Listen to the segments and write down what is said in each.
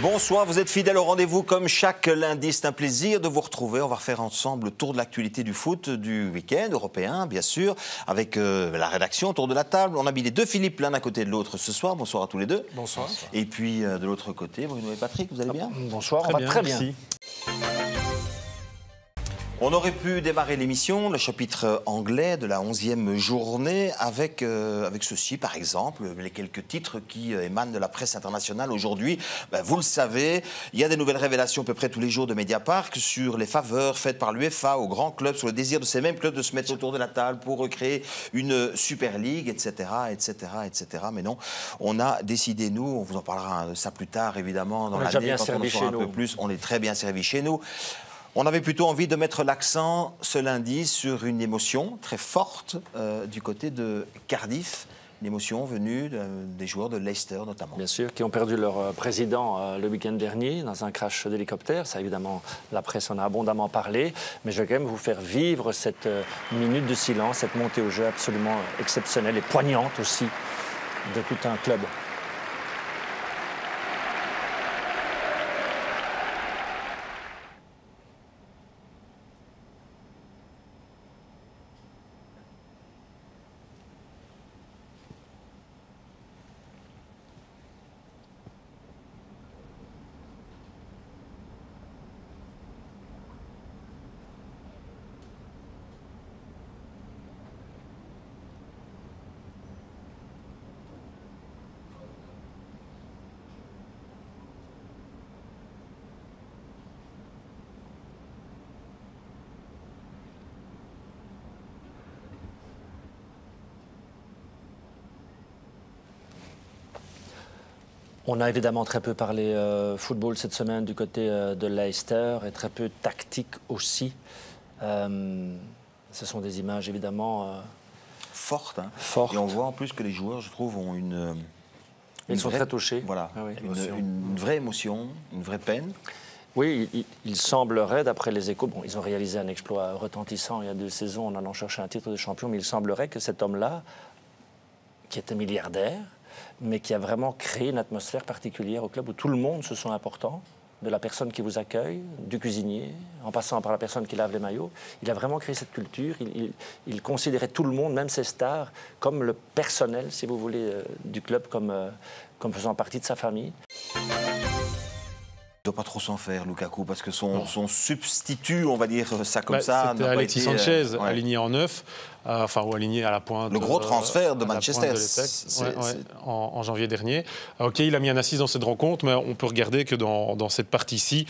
Bonsoir, vous êtes fidèles au rendez-vous comme chaque lundi. C'est un plaisir de vous retrouver. On va refaire ensemble le tour de l'actualité du foot du week-end européen, bien sûr, avec la rédaction autour de la table. On a mis les deux Philippe l'un à côté de l'autre ce soir. Bonsoir à tous les deux. Bonsoir. Et puis de l'autre côté, Bruno et Patrick, vous allez bien? Bonsoir, on va très bien. Merci. On aurait pu démarrer l'émission, le chapitre anglais de la 11e journée, avec ceci, par exemple, les quelques titres qui émanent de la presse internationale aujourd'hui. Vous le savez, il y a des nouvelles révélations à peu près tous les jours de Mediapart sur les faveurs faites par l'UEFA aux grands clubs, sur le désir de ces mêmes clubs de se mettre autour de la table pour recréer une Super League, etc., etc., etc. Mais non, on a décidé, nous, on vous en parlera de ça plus tard, évidemment, dans l'année, quand on en saura un peu plus. On est très bien servi chez nous. On avait plutôt envie de mettre l'accent ce lundi sur une émotion très forte du côté de Cardiff, une émotion venue des joueurs de Leicester notamment. Bien sûr, qui ont perdu leur président le week-end dernier dans un crash d'hélicoptère. Ça, évidemment, la presse en a abondamment parlé. Mais je vais quand même vous faire vivre cette minute de silence, cette montée au jeu absolument exceptionnelle et poignante aussi de tout un club. On a évidemment très peu parlé football cette semaine du côté de Leicester et très peu tactique aussi. Ce sont des images évidemment fortes. Fortes. Et on voit en plus que les joueurs, je trouve, ont Ils sont très touchés. Voilà, ah oui, une vraie émotion, une vraie peine. Oui, il semblerait, d'après les échos, bon, ils ont réalisé un exploit retentissant il y a 2 saisons en allant chercher un titre de champion, mais il semblerait que cet homme-là, qui était milliardaire, mais qui a vraiment créé une atmosphère particulière au club où tout le monde se sent important, de la personne qui vous accueille, du cuisinier, en passant par la personne qui lave les maillots. Il a vraiment créé cette culture. Il considérait tout le monde, même ses stars, comme le personnel, si vous voulez, du club, comme faisant partie de sa famille. Il ne doit pas trop s'en faire, Lukaku, parce que son substitut, on va dire ça comme ça... C'était Alexis Sanchez, aligné en 9, ou aligné à la pointe... Le gros transfert de Manchester en janvier dernier. OK, il a mis un assise dans cette rencontre, mais on peut regarder que dans cette partie-ci,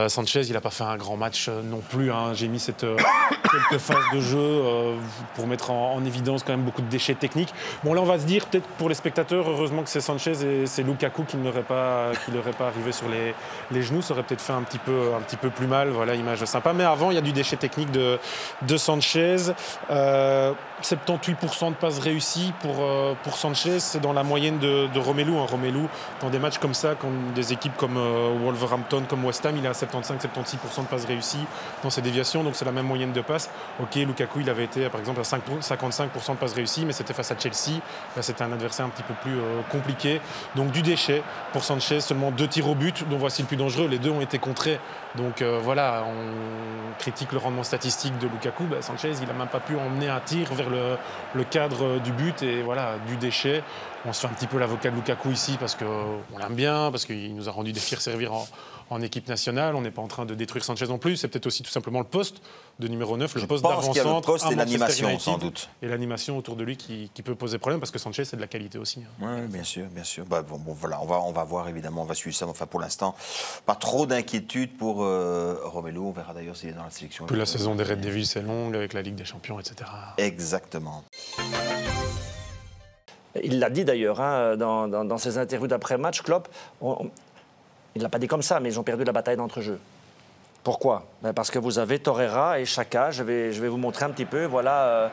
Sanchez, il n'a pas fait un grand match non plus. J'ai mis quelques phases de jeu pour mettre en évidence quand même beaucoup de déchets techniques. Bon, là, on va se dire, peut-être pour les spectateurs, heureusement que c'est Sanchez et c'est Lukaku qui n'aurait pas arrivé sur les genoux, ça aurait peut-être fait un petit peu plus mal. Voilà, image sympa. Mais avant, il y a du déchet technique de Sanchez. 78% de passes réussies pour Sanchez. C'est dans la moyenne de Romelu. Romelu, dans des matchs comme ça, contre des équipes comme Wolverhampton, comme West Ham, il est à 75-76% de passes réussies dans ses déviations. Donc c'est la même moyenne de passes. OK, Lukaku, il avait été, par exemple, à 55% de passes réussies, mais c'était face à Chelsea. Là, c'était un adversaire un petit peu plus compliqué. Donc du déchet pour Sanchez. Seulement 2 tirs au but, dont voici le plus dangereux. Les 2 ont été contrés. Donc voilà, on critique le rendement statistique de Lukaku. Sanchez, il n'a même pas pu emmener un tir vers le cadre du but et voilà, du déchet. On se fait un petit peu l'avocat de Lukaku ici parce qu'on l'aime bien, parce qu'il nous a rendu des fiers servir en équipe nationale. On n'est pas en train de détruire Sanchez non plus. C'est peut-être aussi tout simplement le poste de numéro 9, le poste d'avant-centre. Le poste et l'animation, sans doute. Et l'animation autour de lui qui peut poser problème parce que Sanchez, c'est de la qualité aussi. Oui, bien sûr, bien sûr. Voilà, on va voir évidemment, on va suivre ça. Enfin, pour l'instant, pas trop d'inquiétude pour Romelu. On verra d'ailleurs s'il est dans la sélection. Puis la saison des Red Devils, c'est longue avec la Ligue des Champions, etc. Exactement. Il l'a dit d'ailleurs dans ses interviews d'après-match, Klopp. Il ne l'a pas dit comme ça, mais ils ont perdu la bataille d'entre-jeux. Pourquoi? Parce que vous avez Torreira et Xhaka. Je vais vous montrer un petit peu. Voilà,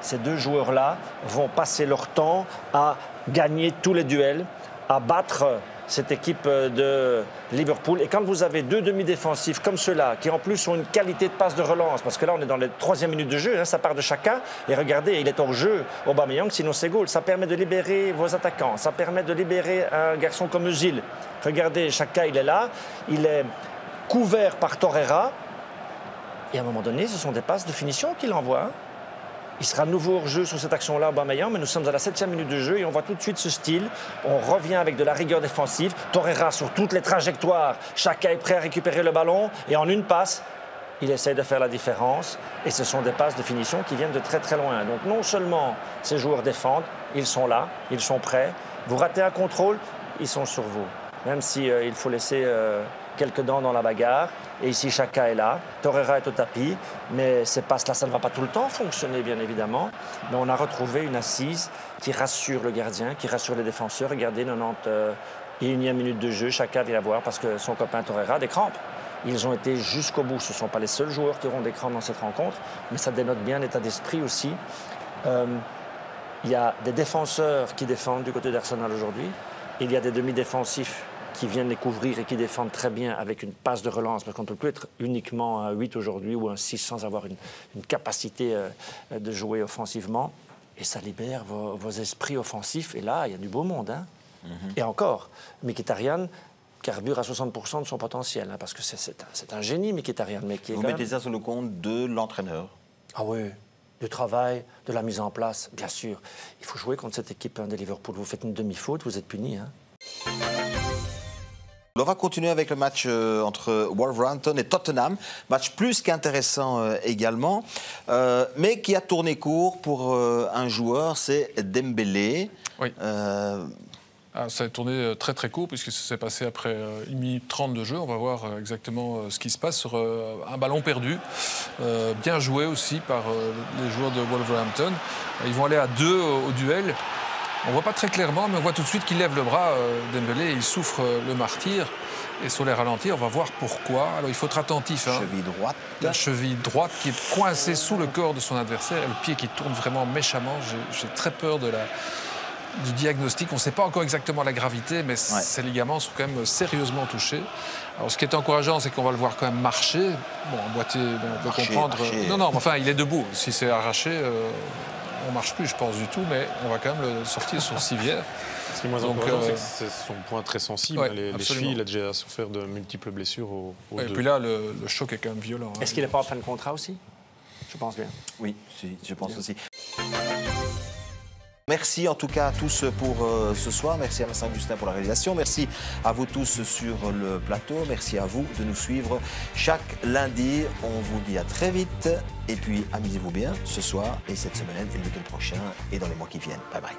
ces 2 joueurs-là vont passer leur temps à gagner tous les duels, à battre cette équipe de Liverpool. Et quand vous avez deux demi-défensifs comme ceux-là, qui en plus ont une qualité de passe de relance, parce que là, on est dans les 3e minutes de jeu, hein, ça part de Chaka, et regardez, il est hors jeu, Aubameyang, sinon c'est goal. Ça permet de libérer vos attaquants, ça permet de libérer un garçon comme Özil. Regardez, Chaka, il est là, il est couvert par Torreira, et à un moment donné, ce sont des passes de finition qu'il envoie. Hein. Il sera de nouveau hors jeu sur cette action-là, Aubameyang, mais nous sommes à la 7e minute de jeu et on voit tout de suite ce style. On revient avec de la rigueur défensive. Torreira sur toutes les trajectoires. Chacun est prêt à récupérer le ballon et en une passe, il essaye de faire la différence. Et ce sont des passes de finition qui viennent de très très loin. Donc non seulement ces joueurs défendent, ils sont là, ils sont prêts. Vous ratez un contrôle, ils sont sur vous. Même si il faut laisser quelques dents dans la bagarre. Et ici, Chaka est là. Torreira est au tapis. Mais ces passes-là, ça ne va pas tout le temps fonctionner, bien évidemment. Mais on a retrouvé une assise qui rassure le gardien, qui rassure les défenseurs. Regardez, 91e minute de jeu. Chaka vient voir parce que son copain Torreira a des crampes. Ils ont été jusqu'au bout. Ce ne sont pas les seuls joueurs qui auront des crampes dans cette rencontre. Mais ça dénote bien l'état d'esprit aussi. Il y a des défenseurs qui défendent du côté d'Arsenal aujourd'hui. Il y a des demi-défensifs qui viennent les couvrir et qui défendent très bien avec une passe de relance, parce qu'on ne peut plus être uniquement un 8 aujourd'hui ou un 6 sans avoir une capacité de jouer offensivement. Et ça libère vos esprits offensifs. Et là, il y a du beau monde. Hein. Et encore, Mkhitaryan carbure à 60% de son potentiel, hein, parce que c'est un génie, Mkhitaryan. Mais qui est Vous mettez ça sur le compte de l'entraîneur? Ah oui, du travail, de la mise en place, bien sûr. Il faut jouer contre cette équipe de Liverpool. Vous faites une demi-faute, vous êtes puni. Hein. On va continuer avec le match entre Wolverhampton et Tottenham. Match plus qu'intéressant également, mais qui a tourné court pour un joueur, c'est Dembélé. Oui. Ça a tourné très très court puisque ça s'est passé après 1 minute 30 de jeu. On va voir exactement ce qui se passe sur un ballon perdu. Bien joué aussi par les joueurs de Wolverhampton. Ils vont aller à 2 au duel. On ne voit pas très clairement, mais on voit tout de suite qu'il lève le bras, Dembélé, et il souffre le martyre. Et sur les ralentis, on va voir pourquoi. Alors il faut être attentif. Hein. Cheville droite. La cheville droite qui est coincée sous le corps de son adversaire et le pied qui tourne vraiment méchamment. J'ai très peur du diagnostic. On ne sait pas encore exactement la gravité, mais ces ligaments sont quand même sérieusement touchés. Alors ce qui est encourageant, c'est qu'on va le voir quand même marcher. Bon, emboîté, on peut comprendre. Marcher. Non, mais enfin, il est debout. Si c'est arraché... on ne marche plus, je pense, du tout, mais on va quand même le sortir sur civière. Ce qui est moins encourageant, c'est que c'est son point très sensible. Ouais, les chevilles, il a déjà souffert de multiples blessures aux et deux. puis là, le choc est quand même violent. Est-ce qu'il n'est pas en fin de contrat aussi? Je pense bien. Oui, je pense aussi. Merci en tout cas à tous pour ce soir. Merci à Vincent Gustin pour la réalisation. Merci à vous tous sur le plateau. Merci à vous de nous suivre chaque lundi. On vous dit à très vite. Et puis, amusez-vous bien ce soir et cette semaine et le week-end prochain et dans les mois qui viennent. Bye bye.